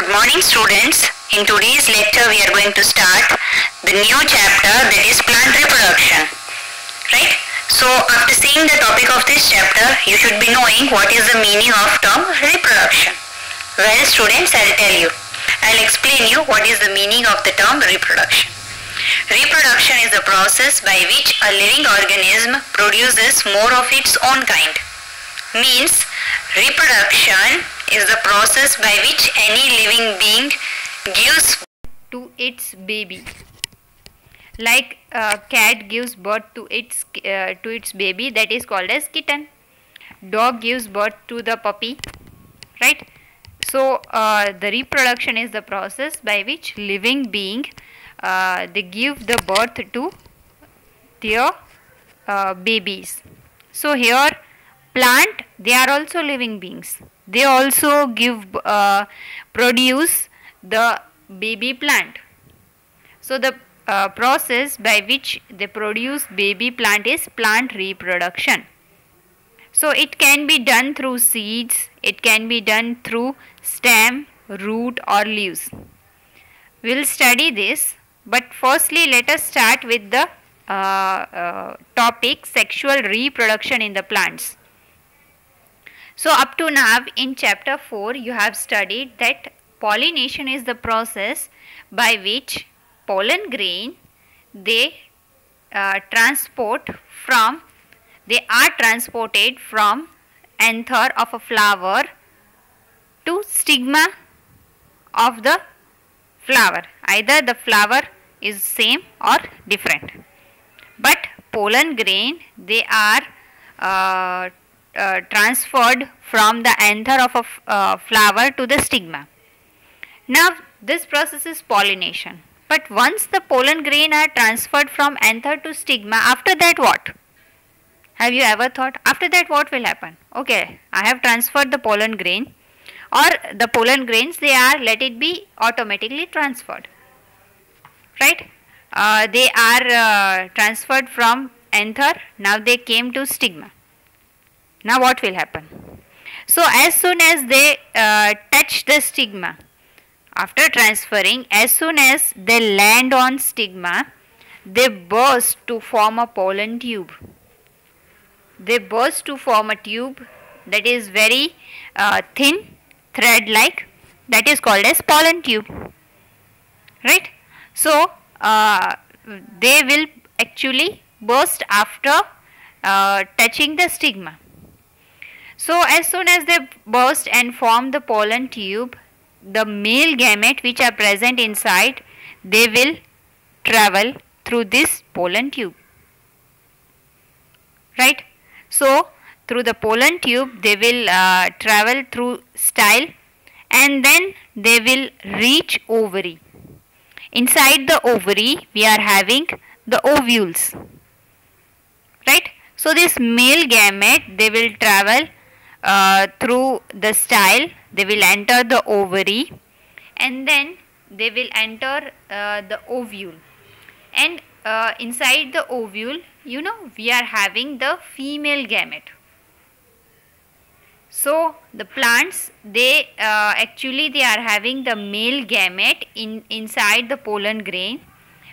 Good morning students. In today's lecture we are going to start the new chapter, that is plant reproduction. Right? So after seeing the topic of this chapter, you should be knowing what is the meaning of term reproduction. Well students, I'll tell you. I'll explain you what is the meaning of the term reproduction. Reproduction is the process by which a living organism produces more of its own kind. Means reproduction is the process by which any living being gives to its baby. Like a cat gives birth to its baby, that is called as kitten. Dog gives birth to the puppy, right? So the reproduction is the process by which living being they give the birth to their babies. So here plant, they are also living beings. They also produce the baby plant. So the process by which they produce baby plant is plant reproduction. So it can be done through seeds, it can be done through stem, root or leaves. We will study this, but firstly let us start with the topic sexual reproduction in the plants. So up to now in chapter 4 you have studied that pollination is the process by which pollen grain they are transported from anther of a flower to stigma of the flower. Either the flower is same or different, but pollen grain they are transferred from the anther of a flower to the stigma. Now this process is pollination. But once the pollen grain are transferred from anther to stigma, after that what? Have you ever thought? After that what will happen? Okay, I have transferred the pollen grain, or the pollen grains they are, let it be automatically transferred. Right? They are transferred from anther, now they came to stigma. Now what will happen? So as soon as they touch the stigma, after transferring, as soon as they land on stigma, they burst to form a pollen tube. They burst to form a tube that is very thin, thread like, that is called as pollen tube. Right? So they will actually burst after touching the stigma. So as soon as they burst and form the pollen tube, the male gamete which are present inside, they will travel through this pollen tube. Right? So through the pollen tube they will travel through style, and then they will reach ovary. Inside the ovary we are having the ovules. Right? So this male gamete they will travel through the style, they will enter the ovary, and then they will enter the ovule, and inside the ovule we are having the female gamete. So the plants they actually they are having the male gamete inside the pollen grain,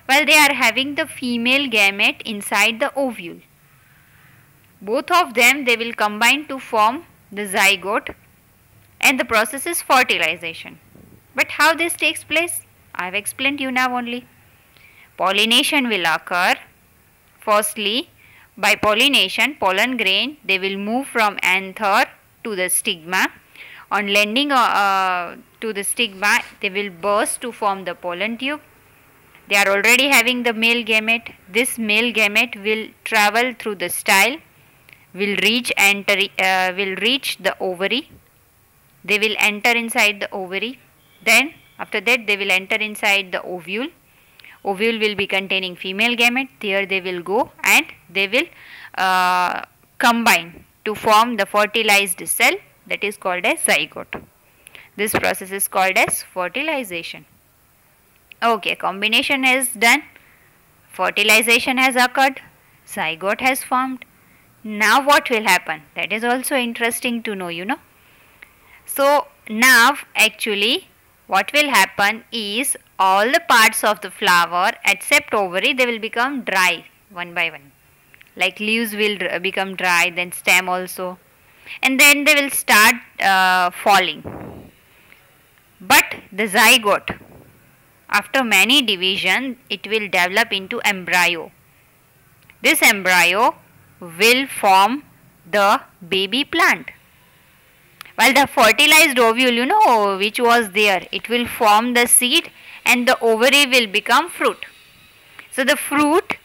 while they are having the female gamete inside the ovule. Both of them they will combine to form the zygote, and the process is fertilization. But how this takes place? I have explained you now only. Pollination will occur. Firstly, by pollination, pollen grain they will move from anther to the stigma. On landing to the stigma, they will burst to form the pollen tube. They are already having the male gamete. This male gamete will travel through the style, will reach the ovary. They will enter inside the ovary. Then after that they will enter inside the ovule. Ovule will be containing female gamete. There they will go and they will combine to form the fertilized cell, that is called as zygote. This process is called as fertilization. Okay, combination is done, fertilization has occurred, zygote has formed. Now what will happen? That is also interesting to know, So now actually what will happen is all the parts of the flower except ovary, they will become dry one by one. Like leaves will become dry, then stem also, and then they will start falling. But the zygote, after many division, it will develop into embryo. This embryo will form the baby plant. While the fertilized ovule, which was there, it will form the seed and the ovary will become fruit. So the fruit